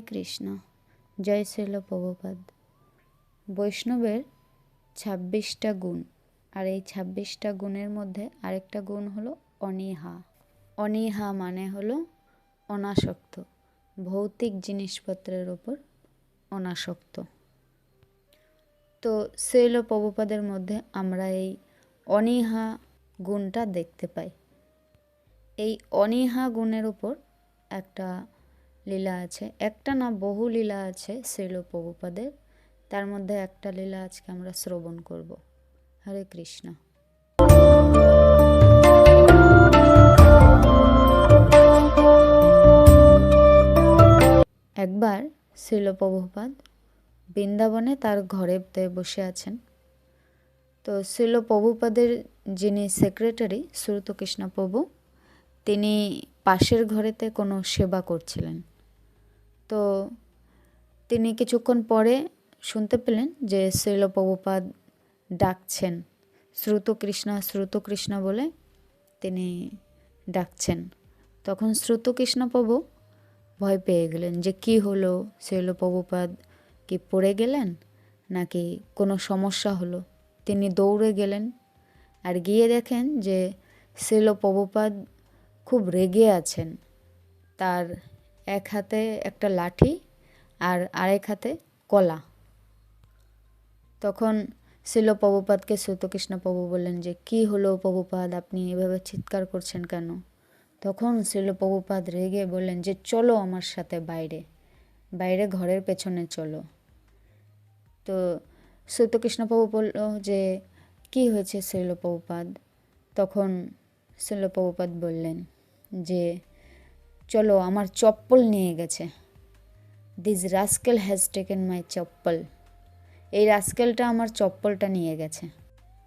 কৃষ্ণ। জয় শ্রীল প্রভুপাদ। বৈষ্ণবের 26টা গুণ, আর এই 26টা গুণের মধ্যে আরেকটা গুণ হলো অনীহা। অনীহা মানে হলো অনাসক্ত, ভৌতিক জিনিসপত্রের ওপর অনাসক্ত। তো শ্রীল প্রভুপাদের মধ্যে আমরা এই অনীহা গুণটা দেখতে পাই। এই অনীহা গুণের উপর একটা লীলা আছে, একটা না বহু লীলা আছে শ্রীল প্রভুপাদের। তার মধ্যে একটা লীলা আজকে আমরা শ্রবণ করব। হরে কৃষ্ণ। একবার শ্রীল প্রভুপাদ বৃন্দাবনে তার ঘরেতে বসে আছেন। তো শ্রীল প্রভুপাদের যিনি সেক্রেটারি শ্রুতকৃষ্ণ প্রভু, তিনি পাশের ঘরেতে কোনো সেবা করছিলেন। তো তিনি কিছুক্ষণ পরে শুনতে পেলেন যে শ্রীল প্রভুপাদ ডাকছেন, শ্রুতকৃষ্ণ বলে তিনি ডাকছেন। তখন শ্রুতকৃষ্ণ প্রভু ভয় পেয়ে গেলেন যে কি হলো, শ্রীল প্রভুপাদ কি পড়ে গেলেন নাকি কোনো সমস্যা হলো। তিনি দৌড়ে গেলেন আর গিয়ে দেখেন যে শ্রীল প্রভুপাদ খুব রেগে আছেন। তার এক হাতে একটা লাঠি আর আরেক হাতে কলা। তখন শ্রীল প্রভুপাদকে শ্রুতকৃষ্ণ প্রভু বললেন যে কি হলো প্রভুপাদ, আপনি এভাবে চিৎকার করছেন কেন? তখন শ্রীল প্রভুপাদ রেগে বললেন যে চলো আমার সাথে বাইরে ঘরের পেছনে চলো। তো শ্রুতকৃষ্ণ প্রভু বলল যে কি হয়েছে শ্রীল প্রভুপাদ? তখন শ্রীল প্রভুপাদ বললেন যে চলো, আমার চপ্পল নিয়ে গেছে। This rascal has taken my চপ্পল। এই রাস্কেলটা আমার চপ্পলটা নিয়ে গেছে।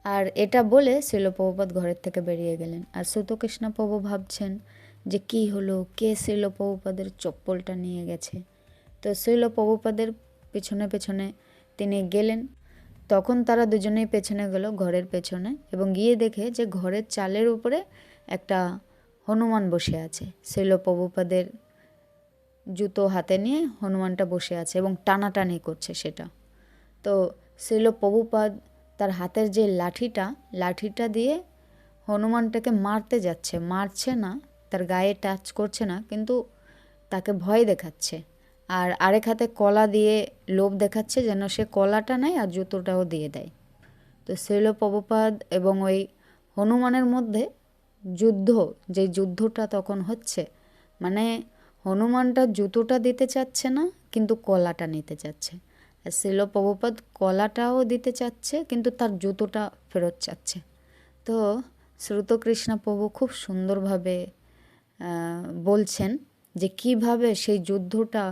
আর এটা বলে শ্রীল প্রভুপাদ ঘরের থেকে বেরিয়ে গেলেন। আর শ্রুতকৃষ্ণ প্রভু ভাবছেন যে কি হলো, কে শ্রীল প্রভুপাদের চপ্পলটা নিয়ে গেছে। তো শ্রীল প্রভুপাদের পেছনে পেছনে তিনি গেলেন। তখন তারা দুজনেই পেছনে গেল ঘরের পেছনে, এবং গিয়ে দেখে যে ঘরের চালের উপরে একটা হনুমান বসে আছে। শ্রীল প্রভুপাদের জুতো হাতে নিয়ে হনুমানটা বসে আছে এবং টানাটানি করছে সেটা। তো শ্রীল প্রভুপাদ তার হাতের যে লাঠিটা দিয়ে হনুমানটাকে মারতে যাচ্ছে, মারছে না, তার গায়ে টাচ করছে না, কিন্তু তাকে ভয় দেখাচ্ছে। আর আরেক হাতে কলা দিয়ে লোভ দেখাচ্ছে যেন সে কলাটা নেয় আর জুতোটাও দিয়ে দেয়। তো শ্রীল প্রভুপাদ এবং ওই হনুমানের মধ্যে যে যুদ্ধটা তখন হচ্ছে, মানে হনুমানটা জুতোটা দিতে চাচ্ছে না কিন্তু কলাটা নিতে চাচ্ছে, আর শ্রীল প্রভুপাদ কলাটাও দিতে চাচ্ছে কিন্তু তার জুতোটা ফেরত চাচ্ছে। তো শ্রুতকৃষ্ণ প্রভু খুব সুন্দরভাবে বলছেন যে কিভাবে সেই যুদ্ধটা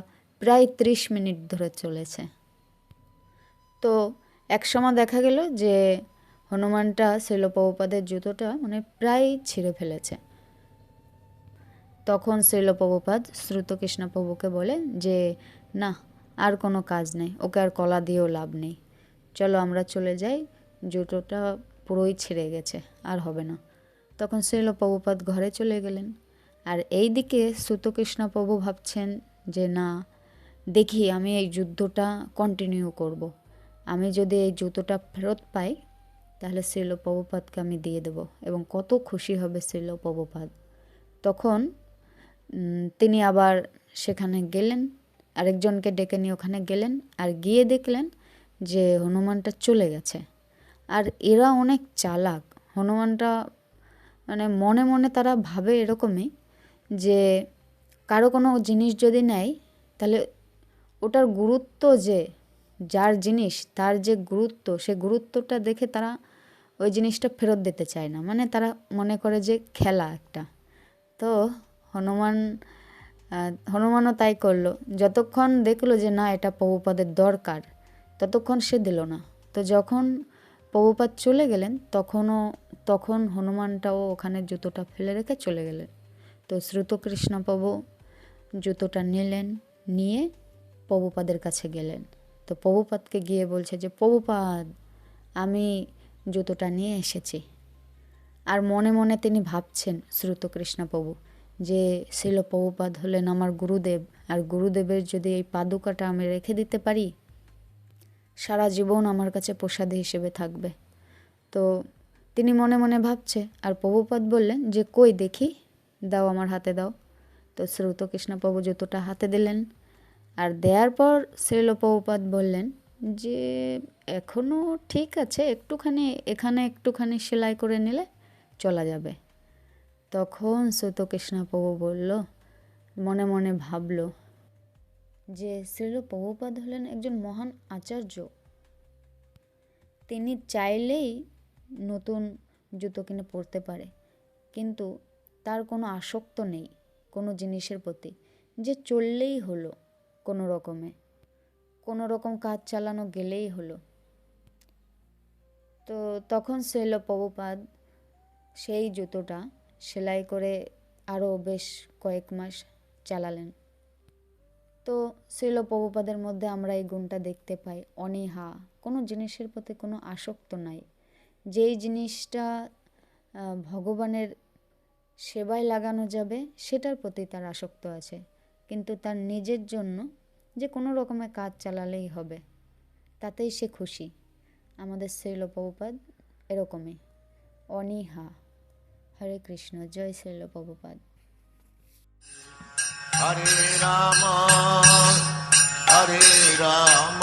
প্রায় 30 মিনিট ধরে চলেছে। তো একসময় দেখা গেল যে হনুমানটা শ্রীল প্রভুপাদের জুতোটা প্রায় ছিঁড়ে ফেলেছে। তখন শ্রীল প্রভুপাদ শ্রুতকৃষ্ণ প্রভুকে বলে যে না, আর কোনো কাজ নেই, ওকে আর কলা দিয়েও লাভ নেই, চলো আমরা চলে যাই, জুতোটা পুরোই ছিঁড়ে গেছে, আর হবে না। তখন শ্রীল প্রভুপাদ ঘরে চলে গেলেন। আর এই দিকে শ্রুতকৃষ্ণ প্রভু ভাবছেন যে না, দেখি আমি এই যুদ্ধটা কন্টিনিউ করব। আমি যদি এই জুতোটা ফেরত পাই তাহলে শ্রীল প্রভুপাদকে আমি দিয়ে দেব, এবং কত খুশি হবে শ্রীল প্রভুপাদ। তখন তিনি আবার সেখানে গেলেন, আরেকজনকে ডেকে নিয়ে ওখানে গেলেন, আর গিয়ে দেখলেন যে হনুমানটা চলে গেছে। আর এরা অনেক চালাক। হনুমানটা মনে মনে তারা ভাবে এরকমই যে কারো কোনো জিনিস যদি নেয় তাহলে ওটার গুরুত্ব, যে যার জিনিস তার যে গুরুত্ব, সে গুরুত্বটা দেখে তারা ওই জিনিসটা ফেরত দিতে চায় না। তারা মনে করে যে খেলা একটা। তো হনুমানও তাই করলো। যতক্ষণ দেখলো যে না এটা প্রভুপাদের দরকার, ততক্ষণ সে দিল না। তো যখন প্রভুপাদ চলে গেলেন তখন হনুমানটাও ওখানে জুতোটা ফেলে রেখে চলে গেলেন। তো শ্রুতকৃষ্ণ প্রভু জুতোটা নিয়ে প্রভুপাদের কাছে গেলেন। তো প্রভুপাদকে গিয়ে বলছে যে প্রভুপাদ, আমি জুতোটা নিয়ে এসেছি। আর মনে মনে তিনি ভাবছেন শ্রুতকৃষ্ণ প্রভু যে শিল প্রভুপাদ হলেন আমার গুরুদেব, আর গুরুদেবের যদি এই পাদুকাটা আমি রেখে দিতে পারি, সারা জীবন আমার কাছে প্রসাদী হিসেবে থাকবে। তো তিনি মনে মনে ভাবছে, আর প্রভুপাদ বললেন যে কই দেখি, দাও আমার হাতে দাও। তো শ্রুত কৃষ্ণপ্রভু জুতোটা হাতে দিলেন, আর দেওয়ার পর শ্রীল প্রভুপাদ বললেন যে এখনও ঠিক আছে, একটুখানি এখানে একটুখানি সেলাই করে নিলে চলা যাবে। তখন শ্রুত কৃষ্ণপ্রভু বলল, মনে মনে ভাবল যে শ্রীল প্রভুপাদ হলেন একজন মহান আচার্য, তিনি চাইলেই নতুন জুতো কিনে পরতে পারে, কিন্তু তার কোনো আসক্ত নেই কোনো জিনিসের প্রতি, যে চললেই হলো, কোনো রকম কাজ চালানো গেলেই হলো। তো তখন শ্রীল প্রভুপাদ সেই জুতোটা সেলাই করে আরও বেশ কয়েক মাস চালালেন। তো শ্রীল প্রভুপাদের মধ্যে আমরা এই গুণটা দেখতে পাই, অনীহা, কোনো জিনিসের প্রতি কোনো আসক্ত নাই। যেই জিনিসটা ভগবানের সেবায় লাগানো যাবে সেটার প্রতি তার আসক্ত আছে, কিন্তু তার নিজের জন্য যে কোনো রকমের কাজ চালালেই হবে তাতেই সে খুশি। আমাদের শ্রীল প্রভুপাদ এরকমই অনীহা। হরে কৃষ্ণ, জয় শ্রীল প্রভুপাদ। হরে রাম হরে রাম